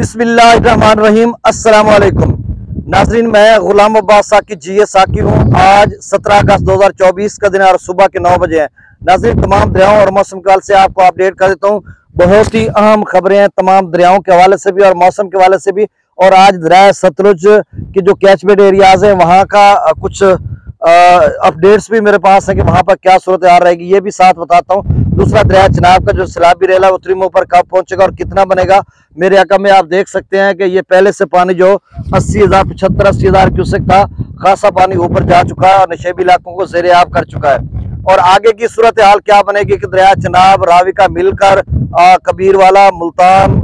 बिस्मिल्लाहिर्रहमानिर्रहीम। अस्सलाम वालेकुम नाजरीन, मैं गुलाम अब्बास साकी जीए साकी हूँ। आज 17 अगस्त 2024 का दिन और सुबह के 9 बजे हैं। नाजरीन, तमाम दरियाओं और मौसम काल से आपको अपडेट कर देता हूँ। बहुत ही अहम खबरें हैं तमाम दरियाओं के हवाले से भी और मौसम के हवाले से भी। और आज दरिया सतलुज की जो कैचमेंट एरियाज हैं वहाँ का कुछ अपडेट्स भी मेरे पास है कि वहाँ पर क्या सूरत हाल रहेगी, ये भी साथ बताता हूँ। दूसरा, दरिया चिनाब का जो सैलाबी रेला वो त्रिमो पर कब पहुंचेगा और कितना बनेगा। मेरे अका में आप देख सकते हैं कि ये पहले से पानी जो 80,000 75-80,000 क्यूसेक था, खासा पानी ऊपर जा चुका है और नशेबी इलाकों को ज़ेर-ए-आब कर चुका है। और आगे की सूरत हाल क्या बनेगी कि दरिया चिनाब, रावी का मिलकर कबीरवाला, मुल्तान,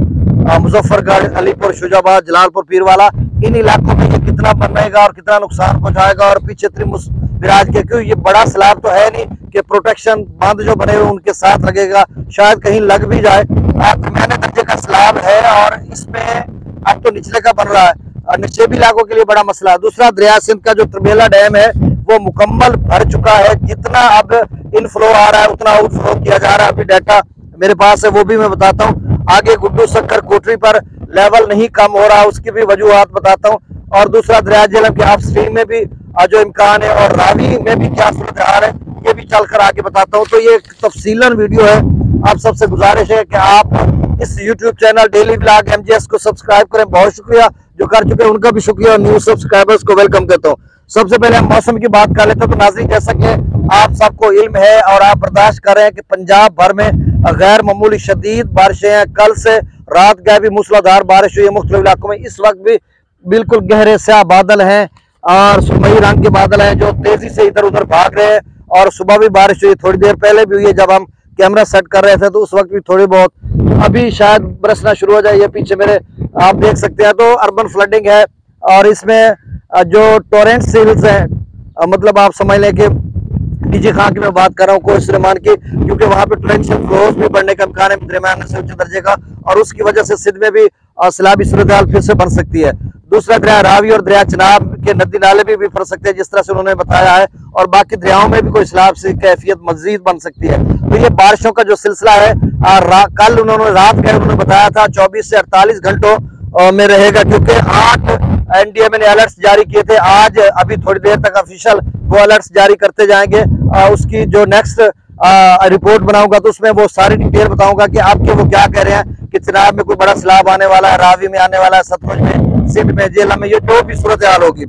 मुजफ्फरगढ़, अलीपुर, शुजाबाद, जलालपुर, पीरवाला, इन इलाकों में ये कितना बनेगा और कितना नुकसान पहुंचाएगा। और पीछे त्रिमुस विराज के, क्यों ये बड़ा सैलाब तो है नहीं कि प्रोटेक्शन बांध जो बने हुए उनके साथ लगेगा, शायद कहीं लग भी जाए। मैंने दर्जे का सैलाब है और इसमें अब तो निचले का बन रहा है और नशेबी इलाकों के लिए बड़ा मसला है। दूसरा, दरिया सिंध का जो त्रिबेला डैम है वो मुकम्मल भर चुका है। जितना अब इनफ्लो आ रहा है उतना आउटफ्लो किया जा रहा है। अभी डाटा मेरे पास है, वो भी मैं बताता हूँ। आगे गुड्डू सक्कर कोटरी पर लेवल नहीं कम हो रहा, उसकी भी वजूहात बताता हूँ। और दूसरा, दरिया झेलम के अपस्ट्रीम में भी जो इम्कान है और रावी में भी क्या सूरत हाल है ये भी चलकर आगे बताता हूँ। तो ये एक तफसीलन वीडियो है। आप सबसे गुजारिश है कि आप इस YouTube channel daily vlog MJS को सब्सक्राइब करें। बहुत शुक्रिया जो कर चुके हैं, उनका भी शुक्रिया और न्यू सब्सक्राइबर्स को वेलकम करता हूँ। सबसे पहले हम मौसम की बात कर लेते हैं। तो नाज़रीन, जैसा कि आप सबको इल्म है और आप बर्दाश्त कर रहे हैं कि पंजाब भर में गैर मामूली शदीद बारिशें हैं। कल से रात गए भी मूसलाधार बारिश हुई है मुख्तलिफ इलाकों में। इस वक्त भी बिल्कुल गहरे स्याह बादल हैं और सुरमई रंग के बादल हैं जो तेजी से इधर उधर भाग रहे हैं। और सुबह भी बारिश हुई, थोड़ी देर पहले भी हुई है जब हम कैमरा सेट कर रहे थे, तो उस वक्त भी थोड़ी बहुत, अभी शायद बरसना शुरू हो जाए। ये पीछे मेरे आप देख सकते हैं। तो अर्बन फ्लडिंग है और इसमें जो टोरेंट सिल्स हैं, मतलब आप समझ लें कि डीजे खां की मैं बात कर रहा हूँ, कोई सुलेमान की, क्योंकि वहाँ पे टोरेंशियल फ्लोज भी बढ़ने का इम्कान है दरमियान से उच्च दर्जे का, और उसकी वजह से सिंध में भी सैलाबी सूरत हाल फिर से बन सकती है। दूसरा, दरिया रावी और दरिया चिनाब के नदी नाले भी फर सकते हैं जिस तरह से उन्होंने बताया है, और बाकी दरियाओं में भी कोई सैलाब से कैफियत मजीद बन सकती है। तो ये बारिशों का जो सिलसिला है, कल उन्होंने रात गए उन्होंने बताया था 24 से 48 घंटों में रहेगा, क्योंकि 8 NDMA ने अलर्ट्स जारी किए थे। आज अभी थोड़ी देर तक ऑफिशियल वो अलर्ट्स जारी करते जाएंगे। उसकी जो नेक्स्ट रिपोर्ट बनाऊंगा तो उसमें वो सारी डिटेल बताऊंगा कि आपके वो क्या कह रहे हैं कि चिनाब में कोई बड़ा सैलाब आने वाला है, रावी में आने वाला है, सतलुज में, सिंध में, झेलम में, ये जो भी सूरत हाल होगी।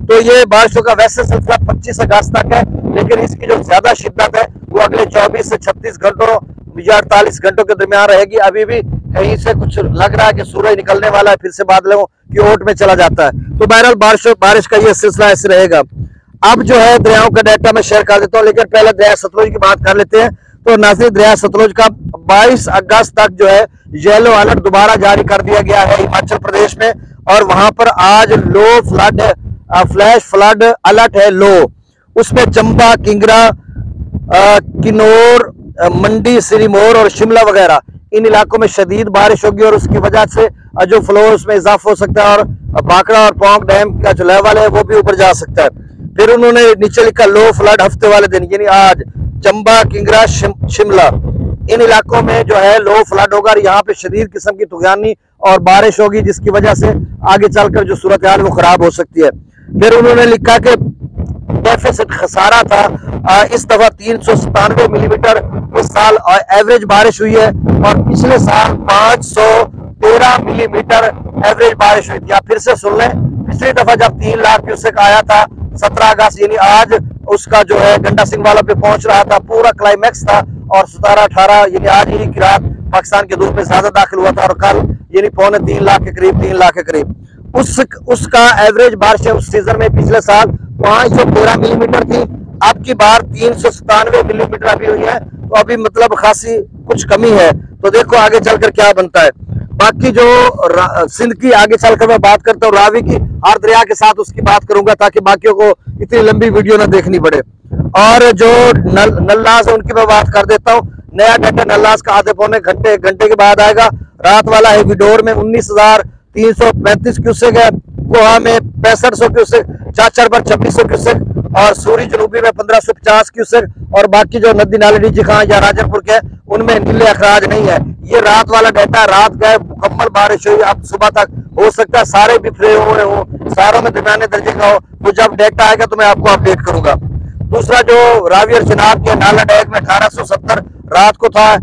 तो ये बारिशों का वैसे सिलसिला 25 अगस्त तक है, लेकिन इसकी जो ज्यादा शिद्दत है वो अगले 24 से 36 घंटों या 48 घंटों के दरमियान रहेगी। अभी भी कहीं से कुछ लग रहा है कि सूरज निकलने वाला है, फिर से बादलों की ओट में चला जाता है। तो बहरहाल बारिश का ये सिलसिला ऐसे रहेगा। अब जो है दरियाओं का डाटा मैं शेयर कर देता हूँ, लेकिन पहले दरिया सतलुज की बात कर लेते हैं। तो नाज़रीन, दरिया सतलुज का 22 अगस्त तक जो है येलो अलर्ट दोबारा जारी कर दिया गया है हिमाचल प्रदेश में, और वहां पर आज लो फ्लड फ्लैश फ्लड अलर्ट है लो। उसमें चंबा, किंगरा, किन्नौर, मंडी, सिरमौर और शिमला वगैरह इन इलाकों में शदीद बारिश होगी और उसकी वजह से जो फ्लो उसमें इजाफा हो सकता है और भाखड़ा और पोंग डैम का जो लेवल है वो भी ऊपर जा सकता है। फिर उन्होंने नीचे लिखा लो फ्लड हफ्ते वाले दिन, यानी आज चंबा, किंगरा, शिमला इन इलाकों में जो है लो फ्लड होगा और यहाँ पे शदीद किस्म की तूफानी और बारिश होगी, जिसकी वजह से आगे चलकर जो सूरत हाल वो खराब हो सकती है। फिर उन्होंने लिखा कि डेफिसिट खसारा था इस दफा 397 मिलीमीटर इस साल एवरेज बारिश हुई है और पिछले साल 513 मिलीमीटर एवरेज बारिश हुई थी। आप फिर से सुन लें, पिछली दफा जब 3 लाख क्यूसेक आया था 17 अगस्त, यानी आज उसका जो है गंडा सिंह वाला पे पहुंच रहा था, पूरा क्लाइमैक्स था, और 17-18 यानी आज ही की रात पाकिस्तान के दूर में ज्यादा दाखिल हुआ था, और कल यानी 3.25 लाख के करीब, 3 लाख के करीब उसका एवरेज बारिश उस सीजन में पिछले साल 513 मिलीमीटर थी। अब की बार 397 मिलीमीटर अभी हुई है, तो अभी मतलब खासी कुछ कमी है। तो देखो आगे चलकर क्या बनता है। बाकी जो सिंध की आगे चलकर मैं बात करता हूँ, रावी की हर दरिया के साथ उसकी बात करूंगा ताकि बाकियों को इतनी लंबी वीडियो ना देखनी पड़े। और जो नल्लास है उनकी मैं बात कर देता हूँ। नया डाटा नल्लास का आधे पौने घंटे के बाद आएगा। रात वाला है विडोर में 19,335 क्यूसेक है, कोहा में 6500 क्यूसेक, चाचर पर 2600 क्यूसेक और सूरी जनूबी में 1550 क्यूसेक। और बाकी जो नदी नाले डीजे खां या राजनपुर के उनमें नीले अखराज नहीं है। ये रात वाला डाटा, रात गए मुकम्मल बारिश हुई, अब सुबह तक हो सकता है सारे बिखरे हुए हो, सारों में दरमियाने दर्जे का हो, तो जब डेटा आएगा तो मैं आपको अपडेट करूंगा। दूसरा जो रावी और चिनाब के नाला डैक में 1870 रात को था,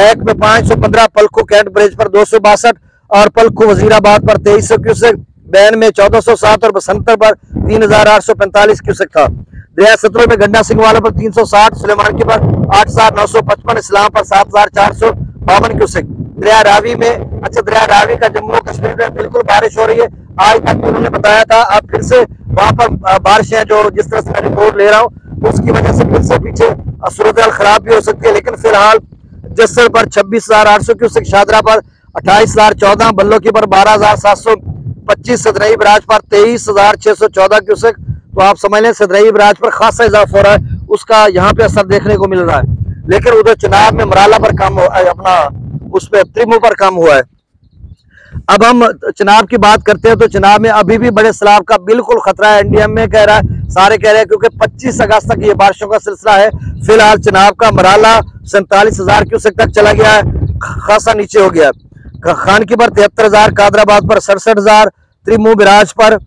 एक में 515, पलखू कैंट ब्रिज पर 262 और पलखू वजीराबाद पर 2300 क्यूसेक, बैन में 1407 और बसंतर पर 3845 क्यूसेक था। दरिया सतलुज में गंडा सिंह वाला पर 360, सुलेमानकी पर 8955, इस्लाम पर 7452 क्यूसेक। दरिया रावी में, अच्छा दरिया रावी का जम्मू कश्मीर में बिल्कुल बारिश हो रही है, आज तक उन्होंने बताया था, अब फिर से वहां पर बारिशें जो जिस तरह से मैं रिपोर्ट ले रहा हूँ उसकी वजह से फिर से पीछे सूरत खराब भी हो सकती है। लेकिन फिलहाल जस्सर पर 26,800 क्यूसेक, शादरा पर 28,014, बल्लोकी पर 12,725, सदरई बराज पर 23,614 क्यूसेक। तो आप समझ लें सदरई बराज पर खासा इजाफा हो रहा है, उसका यहाँ पे असर देखने को मिल रहा है। लेकिन उधर चिनाब में मराला पर कम अपना उस पर त्रिमू पर कम हुआ है। अब हम चिनाब की बात करते हैं तो चिनाब में अभी भी बड़े सैलाब का बिल्कुल खतरा है, एनडीएम में कह रहा है, सारे कह रहे हैं, क्योंकि 25 अगस्त तक ये बारिशों का सिलसिला है। फिलहाल चिनाब का मराला 47,000 क्यूसेक तक चला गया है, खासा नीचे हो गया। खानकी पर 73,000, कादराबाद पर 67,000, त्रिमू बिराज पर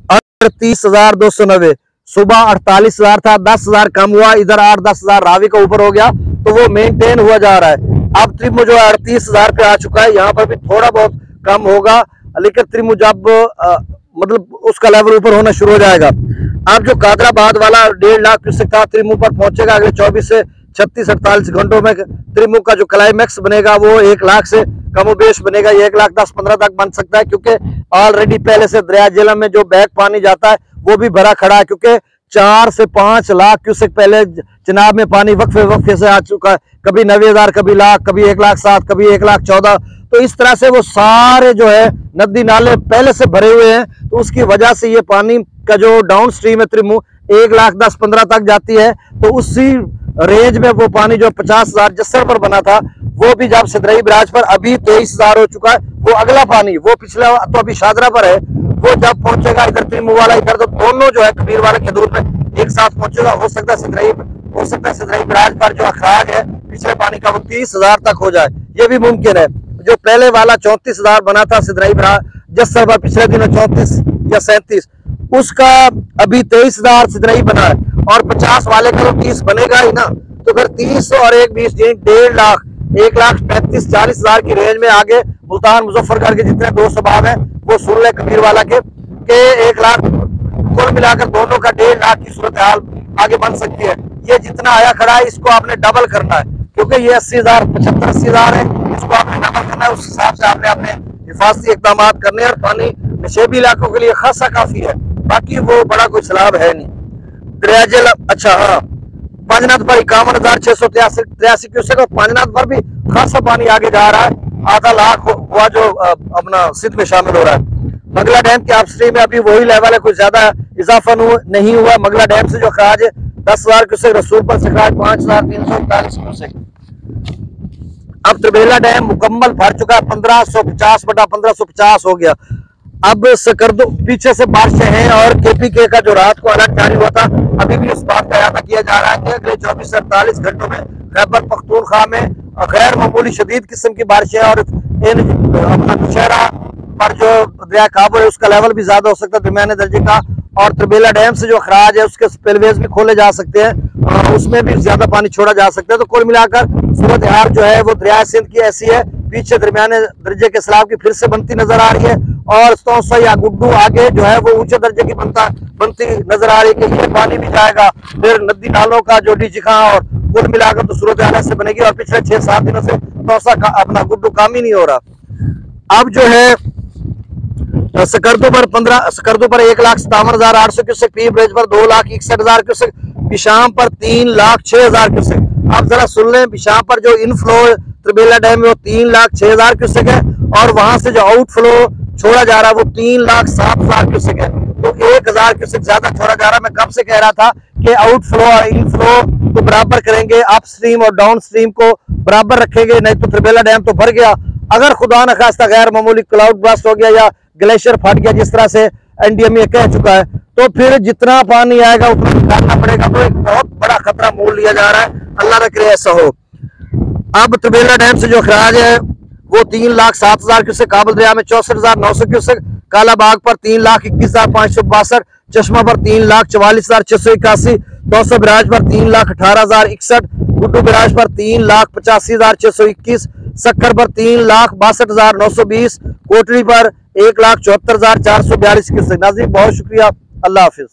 38,290, सुबह 48,000 था, 10,000 कम हुआ, इधर 8-10,000 रावी का ऊपर हो गया, तो वो मेंटेन हुआ जा रहा है। अब त्रिमु जो 38,000 पे आ चुका है, यहाँ पर भी थोड़ा बहुत कम होगा, लेकिन त्रिमु जब मतलब उसका लेवल ऊपर होना शुरू हो जाएगा। अब जो कादराबाद वाला 1.5 लाख क्यूसेक था, त्रिमु पर पहुंचेगा अगले 24 से 36-48 घंटों में। त्रिमु का जो क्लाइमैक्स बनेगा वो 1 लाख से कमोबेश बनेगा, 1,10,15 तक बन सकता है, क्योंकि ऑलरेडी पहले से दरिया झेलम में जो बैक पानी जाता है वो भी भरा खड़ा है, क्योंकि 4 से 5 लाख क्यूसेक पहले चिनाब में पानी वक्फे से आ चुका है, कभी 90,000, कभी लाख, कभी 1,07,000, कभी 1,14,000। तो इस तरह से वो सारे जो है नदी नाले पहले से भरे हुए हैं, तो उसकी वजह से ये पानी का जो डाउन स्ट्रीम है त्रिमु 1,10,15 तक जाती है। तो उसी रेंज में वो पानी जो 50,000 जस्सर पर बना था, वो भी जब सिदरई बराज पर अभी 23,000 हो चुका है, वो अगला पानी वो पिछला तो अभी शादरा पर है, वो जब पहुंचेगा इधर त्रिमु वाला इधर, तो दोनों जो है कबीर वाला के दूर में एक साथ पहुंचेगा। हो सकता है सिदरई बराज पर जो अखराज है पिछले पानी का वो 30,000 तक हो जाए, ये भी मुमकिन है। जो पहले वाला 34,000 बना था सिदरई बराज जस्सर पर पिछले दिनों 34 या 37, उसका अभी 23,000 सिदरई बना है, और 50 वाले का तो 30 बनेगा ही ना, तो फिर 30 और 1,20 1.5 लाख 1,35,40,000 की रेंज में आगे मुल्तान मुजफ्फरगढ़ के जितने 2 सबाब हैं वो सुन ले कबीर वाला के 1 लाख, कुल मिलाकर दोनों का 1.5 लाख की सूरत हाल आगे बन सकती है। ये जितना आया खड़ा है इसको आपने डबल करना है, क्योंकि ये 80,000 75-80,000 है, इसको आपने डबल करना है, उस हिसाब से आपने अपने हिफाजती इकदाम करने, और पानी नशेबी इलाकों के लिए खासा काफी है, बाकी वो बड़ा कोई सैलाब है नहीं। दरिया झेलम, अच्छा हाँ, पांचनाथ पर 51,683 क्यूसेक, और पांचनाथ पर भी खासा पानी आगे जा रहा है, आधा लाख हुआ जो अपना सिंध में शामिल हो रहा है। मंगला डैम के अपस्ट्रीम में अभी वही लेवल है, कुछ ज्यादा इजाफा नहीं हुआ। मंगला डैम से जो खराज है 10,000 क्यूसेक, रसूलपुर से खराज 5,341 क्यूसेक। अब त्रिबेला डैम मुकम्मल भर चुका है, 1550/1550 हो गया। अब सकरदो पीछे से बारिशें हैं, और केपीके का जो रात को अलर्ट जारी हुआ था, अभी भी इस बात का अहाता किया जा रहा है कि अगले 24 से 48 घंटों में खैबर पख्तूनख्वा में गैर मामूली शदीद किस्म की बारिशें, और इन अपना नौशहरा पर जो दरिया काबुल है उसका लेवल भी ज्यादा हो सकता है, दरमियाने दर्जे का, और त्रिबेला डैम से जो खराज है उसके स्पिलवेज भी खोले जा सकते हैं, उसमें भी ज्यादा पानी छोड़ा जा सकता है। तो कुल मिलाकर सूरत हाल जो है वो दरिया सिंध की ऐसी है, पीछे दरमियाने दर्जे के सैलाब की फिर से बनती नजर आ रही है, और तौसा या गुड्डू आगे जो है वो ऊंचे दर्जे की बनती नजर आ रही है कि ये पानी भी जाएगा, फिर नदी नालों का जो डीजिखा, और कुल मिलाकर तो सूरत हाल ऐसे बनेगी। और पिछले 6-7 दिनों से तौसा का अपना गुड्डू काम ही नहीं हो रहा। अब जो है सकरदो पर 1,57,800 क्यूसेक, पी ब्रिज पर 2,61,000 क्यूसेक, बिशाम पर 3,06,000 क्यूसेक। आप जरा सुन लें, बिशाम पर जो इनफ्लो त्रिबेला डैम में वो 3,06,000 क्यूसेक है, और वहां से जो आउटफ्लो छोड़ा जा रहा है वो 3,07,000 क्यूसेक है। तो 1,000 क्यूसेक ज्यादा छोड़ा जा रहा है। मैं कब से कह रहा था कि आउटफ्लो और इनफ्लो को बराबर करेंगे, अप स्ट्रीम और डाउन स्ट्रीम को बराबर रखेंगे, नहीं तो त्रिबेला डैम तो भर गया। अगर खुदा न खास्ता गैर मामूली क्लाउड ब्लास्ट हो गया या ग्लेशियर फट गया, जिस तरह से एनडीएमए कह चुका है, तो फिर जितना पानी आएगा उतना निकालना पड़ेगा। तो एक बहुत बड़ा खतरा मोल लिया जा रहा है, अल्लाह न करे ऐसा हो। अब त्रिबेला डैम से जो खराज है वो 3,07,000 क्यूसेक, काबुल दरिया में 64,900 क्यूसेक, कालाबाग पर 3,21,562, चश्मा पर 3,44,681, तौसा बिराज पर 3,18,061, गुड्डू बिराज पर 3,85,621, सक्कर पर 3,62,920, कोटली पर 1,74,442 क्यूसेक। नाज़रीन बहुत शुक्रिया, अल्लाह हाफिज।